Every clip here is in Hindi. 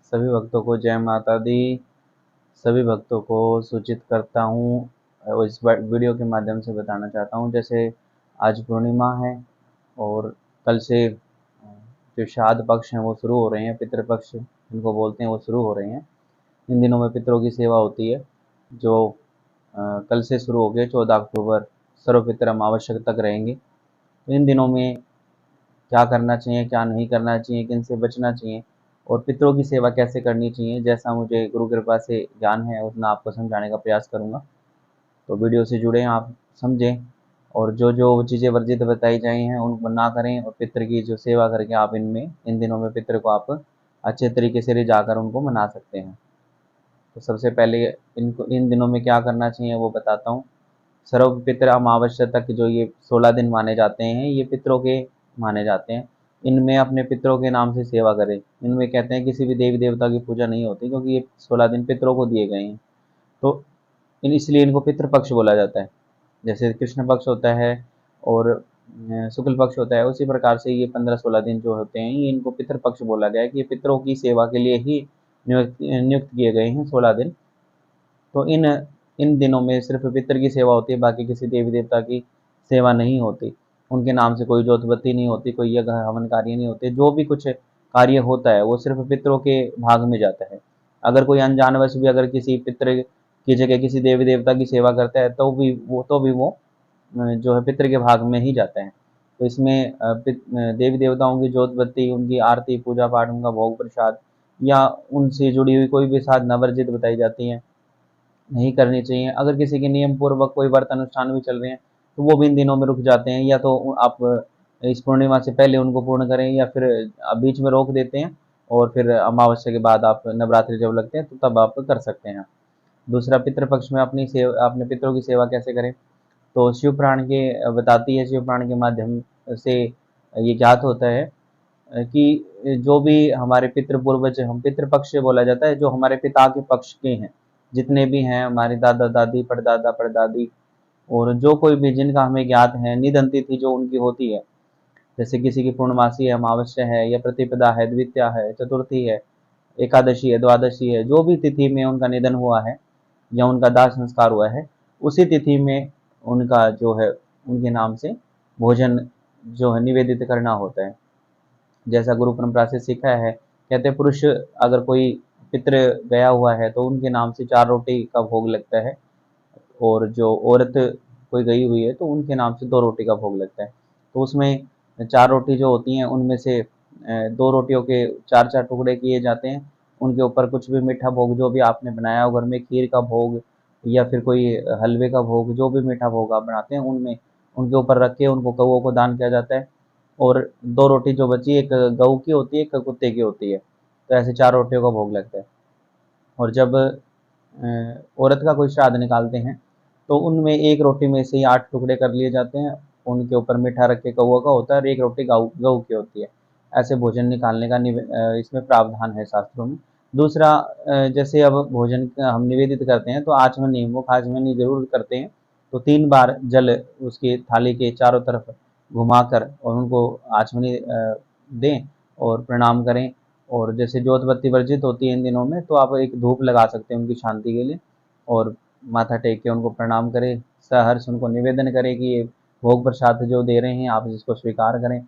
सभी भक्तों को जय माता दी। सभी भक्तों को सूचित करता हूँ और इस वीडियो के माध्यम से बताना चाहता हूँ, जैसे आज पूर्णिमा है और कल से जो श्राद्ध पक्ष हैं वो शुरू हो रहे हैं, पितृपक्ष जिनको बोलते हैं वो शुरू हो रहे हैं। इन दिनों में पितरों की सेवा होती है, जो कल से शुरू हो गए। 14 अक्टूबर सर्वपितर अमावस्या तक रहेंगे। तो इन दिनों में क्या करना चाहिए, क्या नहीं करना चाहिए, किन से बचना चाहिए और पितरों की सेवा कैसे करनी चाहिए, जैसा मुझे गुरु कृपा से ज्ञान है उतना आपको समझाने का प्रयास करूँगा। तो वीडियो से जुड़ें, आप समझें और जो जो चीज़ें वर्जित बताई जाई हैं उनको ना करें और पितर की जो सेवा करके आप इन दिनों में पितर को आप अच्छे तरीके से रिझाकर उनको मना सकते हैं। तो सबसे पहले इन दिनों में क्या करना चाहिए वो बताता हूँ। सर्व पितर अमावस्या तक जो ये 16 दिन माने जाते हैं, ये पितरों के माने जाते हैं। इनमें अपने पितरों के नाम से सेवा करें। इनमें कहते हैं किसी भी देवी देवता की पूजा नहीं होती, क्योंकि ये 16 दिन पितरों को दिए गए हैं। तो इसलिए इनको पितृपक्ष बोला जाता है। जैसे कृष्ण पक्ष होता है और शुक्ल पक्ष होता है, उसी प्रकार से ये 15-16 दिन जो होते हैं ये इनको पितृपक्ष बोला गया है कि ये पितरों की सेवा के लिए ही नियुक्त किए गए हैं 16 दिन। तो इन इन दिनों में सिर्फ पितर की सेवा होती है, बाकी किसी देवी देवता की सेवा नहीं होती। उनके नाम से कोई जोतबत्ती नहीं होती, कोई यज्ञ हवन कार्य नहीं होते। जो भी कुछ कार्य होता है वो सिर्फ पितरों के भाग में जाता है। अगर कोई अनजानवश भी अगर किसी पितर की जगह किसी देवी देवता की सेवा करता है तो भी वो जो है पितर के भाग में ही जाता है। तो इसमें देवी देवताओं की जोत बत्ती, उनकी आरती पूजा पाठ, उनका भोग प्रसाद या उनसे जुड़ी हुई कोई भी साधना वर्जित बताई जाती है, नहीं करनी चाहिए। अगर किसी के नियम पूर्वक कोई व्रत अनुष्ठान भी चल रहे हैं तो वो भी इन दिनों में रुक जाते हैं, या तो आप इस पूर्णिमा से पहले उनको पूर्ण करें या फिर आप बीच में रोक देते हैं और फिर अमावस्या के बाद आप नवरात्रि जब लगते हैं तो तब आप कर सकते हैं। दूसरा, पितृपक्ष में अपने पितरों की सेवा कैसे करें, तो शिव पुराण के बताती है, शिव पुराण के माध्यम से ये ज्ञात होता है कि जो भी हमारे पितृ पूर्वज, हम पितृपक्ष से बोला जाता है, जो हमारे पिता के पक्ष के हैं, जितने भी हैं हमारे दादा दादी परदादा परदादी और जो कोई भी जिनका हमें ज्ञात है, निधन तिथि जो उनकी होती है, जैसे किसी की पूर्णमासी है, अमावस्या है या प्रतिपदा है, द्वितीया है, चतुर्थी है, एकादशी है, द्वादशी है, जो भी तिथि में उनका निधन हुआ है या उनका दाह संस्कार हुआ है, उसी तिथि में उनका जो है उनके नाम से भोजन जो है निवेदित करना होता है। जैसा गुरु परंपरा से सीखा है, कहते हैं पुरुष अगर कोई पितृ गया हुआ है तो उनके नाम से 4 रोटी का भोग लगता है, और जो औरत कोई गई हुई है तो उनके नाम से 2 रोटी का भोग लगता है। तो उसमें 4 रोटी जो होती हैं उनमें से 2 रोटियों के 4-4 टुकड़े किए जाते हैं। उनके ऊपर कुछ भी मीठा भोग जो भी आपने बनाया हो घर में, खीर का भोग या फिर कोई हलवे का भोग, जो भी मीठा भोग आप बनाते हैं उनमें उनके ऊपर रख के उनको कौओं को दान किया जाता है। और 2 रोटी जो बची, एक गऊ की होती है, एक कुत्ते की होती है। तो ऐसे 4 रोटियों का भोग लगता है। और जब औरत का कोई श्राद्ध निकालते हैं तो उनमें 1 रोटी में से ही 8 टुकड़े कर लिए जाते हैं। उनके ऊपर मीठा रख के कौवा का होता है और 1 रोटी गऊ गऊ की होती है। ऐसे भोजन निकालने का इसमें प्रावधान है शास्त्रों में। दूसरा, जैसे अब भोजन हम निवेदित करते हैं तो आचमनी, मुख आचमनी जरूर करते हैं। तो 3 बार जल उसकी थाली के चारों तरफ घुमाकर और उनको आचमनी दें और प्रणाम करें। और जैसे जोत बत्ती वर्जित होती है इन दिनों में, तो आप एक धूप लगा सकते हैं उनकी शांति के लिए और माथा टेक के उनको प्रणाम करें, सहर्ष उनको निवेदन करें कि ये भोग प्रसाद जो दे रहे हैं आप इसको स्वीकार करें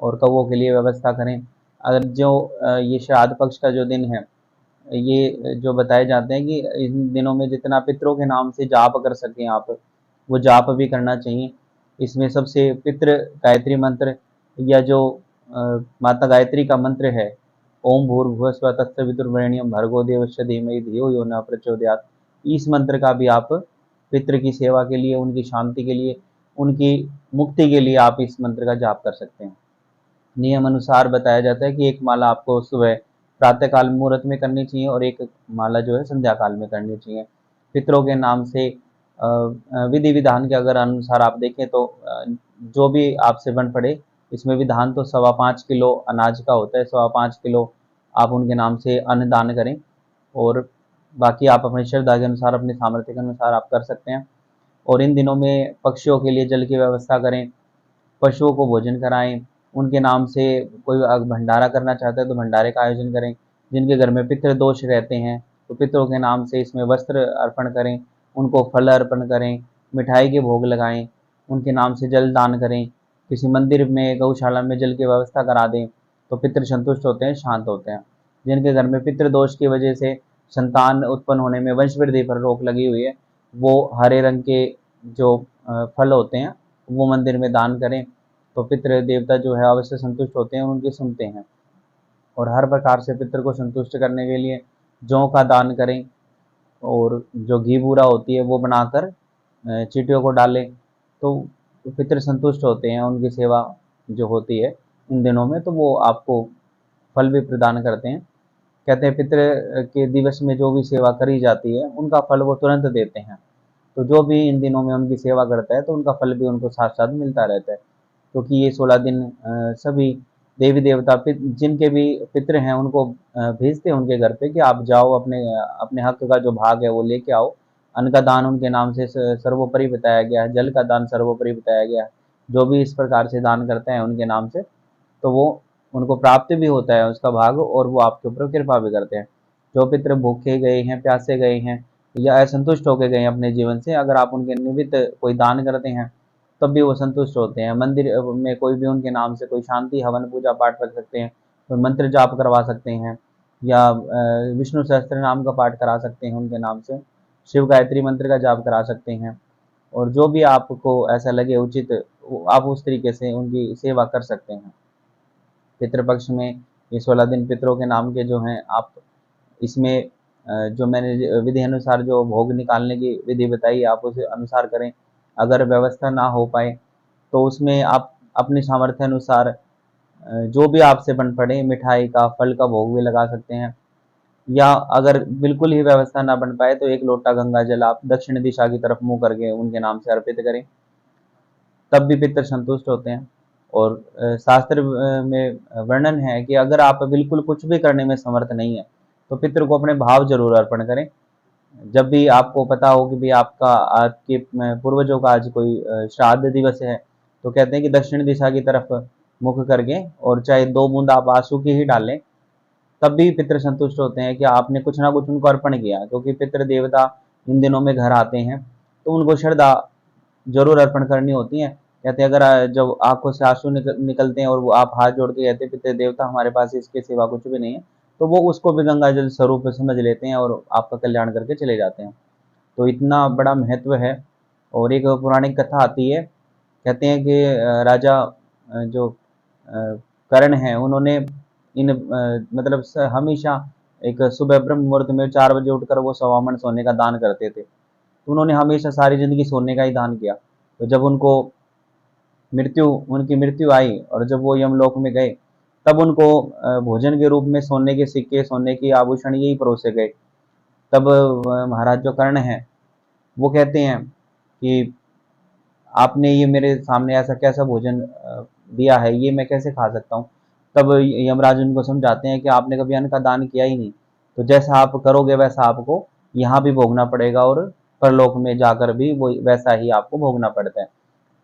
और कौवों के लिए व्यवस्था करें। अगर जो ये श्राद्ध पक्ष का जो दिन है, ये जो बताए जाते हैं कि इन दिनों में जितना पितरों के नाम से जाप कर सकें आप, वो जाप भी करना चाहिए। इसमें सबसे पितृ गायत्री मंत्र या जो माता गायत्री का मंत्र है, ओम भूर्भुवस्सुवः तत्सवितुर्वरेण्यं भर्गो देवस्य धीमहि धियो यो न प्रचोदयात्, इस मंत्र का भी आप पितृ की सेवा के लिए, उनकी शांति के लिए, उनकी मुक्ति के लिए आप इस मंत्र का जाप कर सकते हैं। नियम अनुसार बताया जाता है कि 1 माला आपको सुबह प्रातः काल मुहूर्त में करनी चाहिए और 1 माला जो है संध्या काल में करनी चाहिए। पितरों के नाम से विधि विधान के अगर अनुसार आप देखें तो जो भी आपसे बन पड़े, इसमें विधान तो 5.25 किलो अनाज का होता है, 5.25 किलो आप उनके नाम से अन्न दान करें और बाकी आप अपनी श्रद्धा के अनुसार, अपने सामर्थ्य के अनुसार आप कर सकते हैं। और इन दिनों में पक्षियों के लिए जल की व्यवस्था करें, पशुओं को भोजन कराएं, उनके नाम से कोई भंडारा करना चाहता है तो भंडारे का आयोजन करें। जिनके घर में पितृ दोष रहते हैं तो पितरों के नाम से इसमें वस्त्र अर्पण करें, उनको फल अर्पण करें, मिठाई के भोग लगाएं, उनके नाम से जल दान करें, किसी मंदिर में गौशाला में जल की व्यवस्था करा दें तो पितृ संतुष्ट होते हैं, शांत होते हैं। जिनके घर में पितृ दोष की वजह से संतान उत्पन्न होने में वंश वृद्धि पर रोक लगी हुई है, वो हरे रंग के जो फल होते हैं वो मंदिर में दान करें तो पितृ देवता जो है अवश्य संतुष्ट होते हैं, उनकी सुनते हैं। और हर प्रकार से पितृ को संतुष्ट करने के लिए जौ का दान करें और जो घी बूरा होती है वो बनाकर चींटियों को डालें तो पितृ संतुष्ट होते हैं, उनकी सेवा जो होती है इन दिनों में तो वो आपको फल भी प्रदान करते हैं। कहते हैं पितृ के दिवस में जो भी सेवा करी जाती है उनका फल वो तुरंत देते हैं। तो जो भी इन दिनों में उनकी सेवा करता है तो उनका फल भी उनको साथ साथ मिलता रहता है, क्योंकि ये 16 दिन सभी देवी देवता जिनके भी पितृ हैं उनको भेजते हैं उनके घर पे कि आप जाओ अपने अपने हक का जो भाग है वो लेके आओ। अन्न का दान उनके नाम से सर्वोपरि बताया गया है, जल का दान सर्वोपरि बताया गया है। जो भी इस प्रकार से दान करते हैं उनके नाम से तो वो उनको प्राप्त भी होता है उसका भाग और वो आपके ऊपर कृपा भी करते हैं। जो पितृ भूखे गए हैं, प्यासे गए हैं या असंतुष्ट होकर गए हैं अपने जीवन से, अगर आप उनके निमित्त कोई दान करते हैं तब भी वो संतुष्ट होते हैं। मंदिर में कोई भी उनके नाम से कोई शांति हवन पूजा पाठ रख सकते हैं, कोई मंत्र जाप करवा सकते हैं या विष्णु सहस्त्र नाम का पाठ करा सकते हैं उनके नाम से, शिव गायत्री मंत्र का जाप करा सकते हैं। और जो भी आपको ऐसा लगे उचित आप उस तरीके से उनकी सेवा कर सकते हैं। पितृपक्ष में ये 16 दिन पितरों के नाम के जो हैं आप इसमें जो मैंने विधि अनुसार जो भोग निकालने की विधि बताई आप उस अनुसार करें। अगर व्यवस्था ना हो पाए तो उसमें आप अपनी सामर्थ्य अनुसार जो भी आपसे बन पड़े मिठाई का फल का भोग भी लगा सकते हैं, या अगर बिल्कुल ही व्यवस्था ना बन पाए तो एक लोटा गंगा जल आप दक्षिण दिशा की तरफ मुंह करके उनके नाम से अर्पित करें, तब भी पितर संतुष्ट होते हैं। और शास्त्र में वर्णन है कि अगर आप बिल्कुल कुछ भी करने में समर्थ नहीं है तो पितर को अपने भाव जरूर अर्पण करें। जब भी आपको पता हो कि भी आपके पूर्वजों का आज कोई श्राद्ध दिवस है तो कहते हैं कि दक्षिण दिशा की तरफ मुख करके और चाहे 2 बूंद आप आंसू की ही डालें तब भी पितृ संतुष्ट होते हैं कि आपने कुछ ना कुछ उनको अर्पण किया, क्योंकि पितृ देवता इन दिनों में घर आते हैं तो उनको श्रद्धा जरूर अर्पण करनी होती है। कहते हैं अगर जब आंखों से आंसू निकलते हैं और वो आप हाथ जोड़ के कहते हैं पितृ देवता हमारे पास इसके सिवा कुछ भी नहीं है, तो वो उसको भी गंगा जल स्वरूप समझ लेते हैं और आपका कल्याण करके चले जाते हैं। तो इतना बड़ा महत्व है। और एक पौराणिक कथा आती है, कहते हैं कि राजा जो कर्ण है उन्होंने इन मतलब हमेशा एक सुबह ब्रह्म मुहूर्त में 4 बजे उठकर वो 1.25 मन सोने का दान करते थे। तो उन्होंने हमेशा सारी जिंदगी सोने का ही दान किया। तो जब उनकी मृत्यु आई और जब वो यमलोक में गए तब उनको भोजन के रूप में सोने के सिक्के सोने के आभूषण यही परोसे गए। तब महाराज जो कर्ण है वो कहते हैं कि आपने ये मेरे सामने ऐसा कैसा भोजन दिया है, ये मैं कैसे खा सकता हूँ। तब यमराज उनको समझाते हैं कि आपने कभी अन्न का दान किया ही नहीं, तो जैसा आप करोगे वैसा आपको यहाँ भी भोगना पड़ेगा और परलोक में जाकर भी वो वैसा ही आपको भोगना पड़ता है।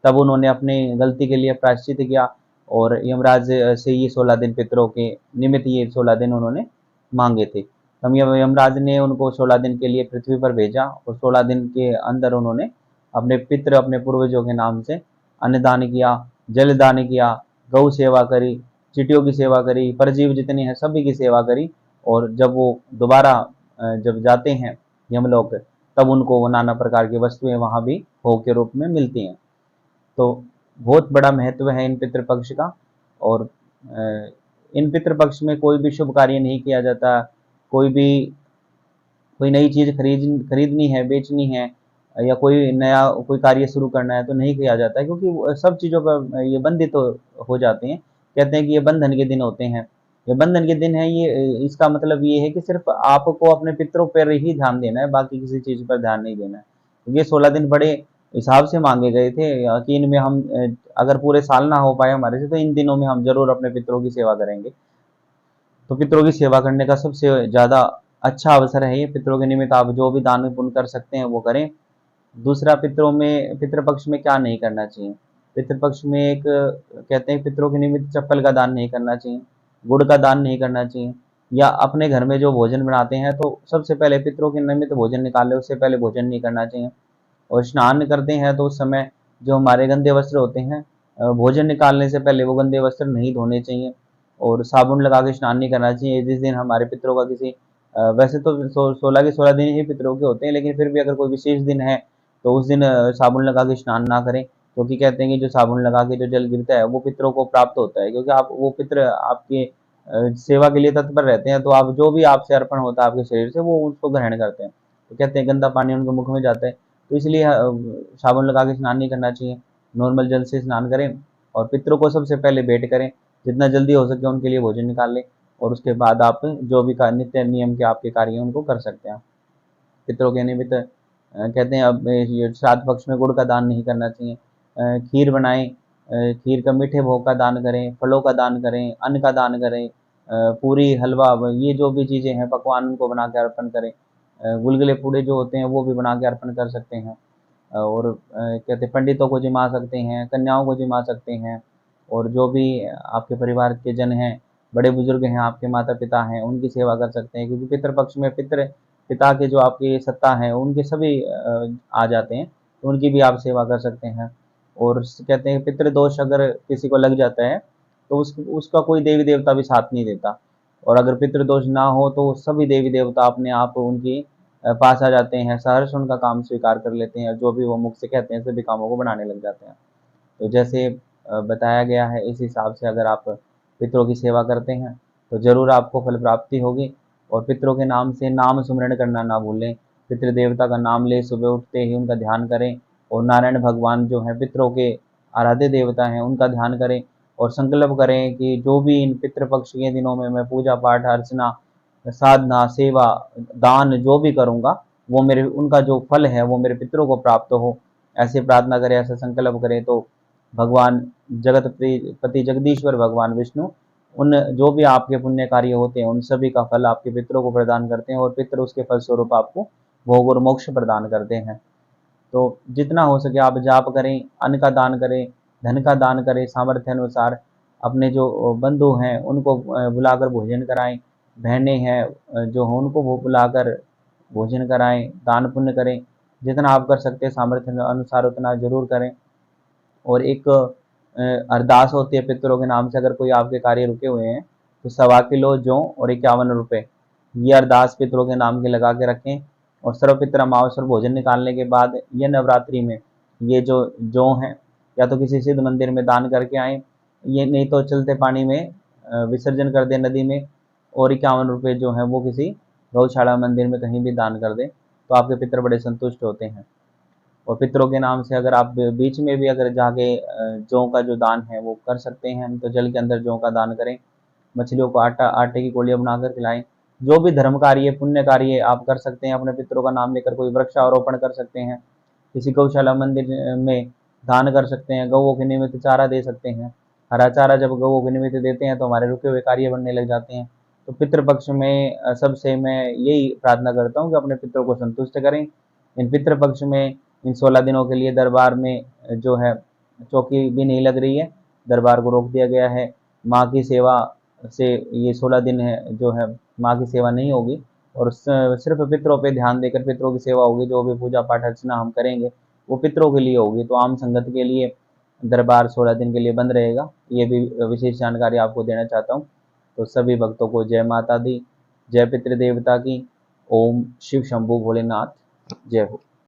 तब उन्होंने अपनी गलती के लिए प्रायश्चित किया और यमराज से ये 16 दिन पितरों के निमित्त ये 16 दिन उन्होंने मांगे थे। तब यमराज ने उनको 16 दिन के लिए पृथ्वी पर भेजा और 16 दिन के अंदर उन्होंने अपने पितृ अपने पूर्वजों के नाम से अन्नदान किया, जलदान किया, गौ सेवा करी, चींटियों की सेवा करी, परजीव जितने हैं सभी की सेवा करी। और जब वो दोबारा जब जाते हैं यमलोक तब उनको वो नाना प्रकार की वस्तुएं वहां भी भोग के रूप में मिलती हैं। तो बहुत बड़ा महत्व है इन पितृपक्ष का। और इन पितृपक्ष में कोई भी शुभ कार्य नहीं किया जाता, कोई नई चीज खरीदनी है, बेचनी है या कोई नया कोई कार्य शुरू करना है तो नहीं किया जाता है, क्योंकि सब चीज़ों पर ये बंधित हो जाते हैं। कहते हैं कि ये बंधन के दिन होते हैं, ये बंधन के दिन है। ये इसका मतलब ये है कि सिर्फ आपको अपने पितरों पर ही ध्यान देना है, बाकी किसी चीज़ पर ध्यान नहीं देना है। ये 16 दिन बड़े हिसाब से मांगे गए थे कि इनमें हम अगर पूरे साल ना हो पाए हमारे से तो इन दिनों में हम जरूर अपने पितरों की सेवा करेंगे। तो पितरों की सेवा करने का सबसे ज़्यादा अच्छा अवसर है ये। पितरों के निमित्त आप जो भी दान पुण्य कर सकते हैं वो करें। दूसरा, पितृपक्ष में क्या नहीं करना चाहिए। पितृपक्ष में एक कहते हैं पितरों के निमित्त चप्पल का दान नहीं करना चाहिए, गुड़ का दान नहीं करना चाहिए, या अपने घर में जो भोजन बनाते हैं तो सबसे पहले पितरों के निमित्त भोजन निकाल ले, उससे पहले भोजन नहीं करना चाहिए। और स्नान करते हैं तो उस समय जो हमारे गंदे वस्त्र होते हैं, भोजन निकालने से पहले वो गंदे वस्त्र नहीं धोने चाहिए और साबुन लगा के स्नान नहीं करना चाहिए। जिस दिन हमारे पितरों का किसी वैसे तो 16 के 16 दिन ही पितरों के होते हैं, लेकिन फिर भी अगर कोई विशेष दिन है तो उस दिन साबुन लगा के स्नान ना करें, क्योंकि कहते हैं कि जो साबुन लगा के जो जल गिरता है वो पितरों को प्राप्त होता है, क्योंकि आप वो पितर आपके सेवा के लिए तत्पर रहते हैं, तो आप जो भी आपसे अर्पण होता है आपके शरीर से वो उसको ग्रहण करते हैं। तो कहते हैं गंदा पानी उनके मुख में जाता है, तो इसलिए साबुन लगा के स्नान नहीं करना चाहिए, नॉर्मल जल से स्नान करें और पितरों को सबसे पहले भेंट करें, जितना जल्दी हो सके उनके लिए भोजन निकाल लें और उसके बाद आप जो भी नित्य नियम के आपके कार्य हैं उनको कर सकते हैं। पितरों के निमित्त कहते हैं अब ये श्राद्ध पक्ष में गुड़ का दान नहीं करना चाहिए। खीर बनाएं, खीर का मीठे भोग का दान करें, फलों का दान करें, अन्न का दान करें, पूरी हलवा ये जो भी चीज़ें हैं पकवान उनको बना के अर्पण करें। गुलगुले पूड़े जो होते हैं वो भी बना के अर्पण कर सकते हैं। और कहते हैं पंडितों को जिमा सकते हैं, कन्याओं को जिमा सकते हैं और जो भी आपके परिवार के जन हैं, बड़े बुजुर्ग हैं, आपके माता पिता हैं, उनकी सेवा कर सकते हैं, क्योंकि पितृपक्ष में पिता के जो आपकी सत्ता है उनके सभी आ जाते हैं, तो उनकी भी आप सेवा कर सकते हैं। और कहते हैं पितृदोष अगर किसी को लग जाता है तो उसका कोई देवी देवता भी साथ नहीं देता, और अगर पितृदोष ना हो तो सभी देवी देवता अपने आप उनकी पास आ जाते हैं, सहर्ष उनका काम स्वीकार कर लेते हैं, जो भी वो मुख से कहते हैं सभी कामों को बनाने लग जाते हैं। तो जैसे बताया गया है इस हिसाब से अगर आप पितरों की सेवा करते हैं तो जरूर आपको फल प्राप्ति होगी। और पितरों के नाम से नाम सुमरण करना ना भूलें, पितृ देवता का नाम ले, सुबह उठते ही उनका ध्यान करें और नारायण भगवान जो हैं पितरों के आराध्य देवता हैं उनका ध्यान करें और संकल्प करें कि जो भी इन पितृपक्ष के दिनों में मैं पूजा पाठ अर्चना साधना सेवा दान जो भी करूँगा वो मेरे उनका जो फल है वो मेरे पितरों को प्राप्त हो। ऐसे प्रार्थना करें, ऐसा संकल्प करें तो भगवान जगत पति जगदीश्वर भगवान विष्णु उन जो भी आपके पुण्य कार्य होते हैं उन सभी का फल आपके पितरों को प्रदान करते हैं और पितर उसके फल स्वरूप आपको भोग और मोक्ष प्रदान करते हैं। तो जितना हो सके आप जाप करें, अन्न का दान करें, धन का दान करें, सामर्थ्य अनुसार अपने जो बंधु हैं उनको बुलाकर भोजन कराएं, बहनें हैं जो हैं उनको वो बुलाकर भोजन कराएं, दान पुण्य करें, जितना आप कर सकते हैं सामर्थ्य अनुसार उतना जरूर करें। और एक अरदास होती है पितरों के नाम से, अगर कोई आपके कार्य रुके हुए हैं तो 1.25 किलो जौ और 51 रुपये ये अरदास पितरों के नाम के लगा के रखें। और सर्वपित्र अमावस और भोजन निकालने के बाद ये नवरात्रि में ये जो जौ हैं या तो किसी सिद्ध मंदिर में दान करके आएँ, ये नहीं तो चलते पानी में विसर्जन कर दें नदी में, और 51 रुपये जो हैं वो किसी गौशाला मंदिर में कहीं भी दान कर दें, तो आपके पितर बड़े संतुष्ट होते हैं। और पितरों के नाम से अगर आप बीच में भी अगर जाके जौ का जो दान है वो कर सकते हैं, तो जल के अंदर जौ का दान करें, मछलियों को आटे की गोलियां बनाकर खिलाएं। जो भी धर्म कार्य पुण्य कार्य आप कर सकते हैं, अपने पितरों का नाम लेकर कोई वृक्षारोपण कर सकते हैं, किसी गौशाला मंदिर में दान कर सकते हैं, गौओं के निमित्त चारा दे सकते हैं। हरा चारा जब गौओं के निमित्त देते हैं तो हमारे रुके हुए कार्य बनने लग जाते हैं। तो पितृपक्ष में सबसे मैं यही प्रार्थना करता हूँ कि अपने पितरों को संतुष्ट करें। इन पितृपक्ष में इन 16 दिनों के लिए दरबार में जो है चौकी भी नहीं लग रही है, दरबार को रोक दिया गया है। माँ की सेवा से ये 16 दिन है जो है माँ की सेवा नहीं होगी और सिर्फ पितरों पे ध्यान देकर पितरों की सेवा होगी। जो भी पूजा पाठ अर्चना हम करेंगे वो पितरों के लिए होगी, तो आम संगत के लिए दरबार 16 दिन के लिए बंद रहेगा। ये भी विशेष जानकारी आपको देना चाहता हूँ। तो सभी भक्तों को जय माता दी, जय पितृदेवता की। ओम शिव शंभु भोलेनाथ, जय हो।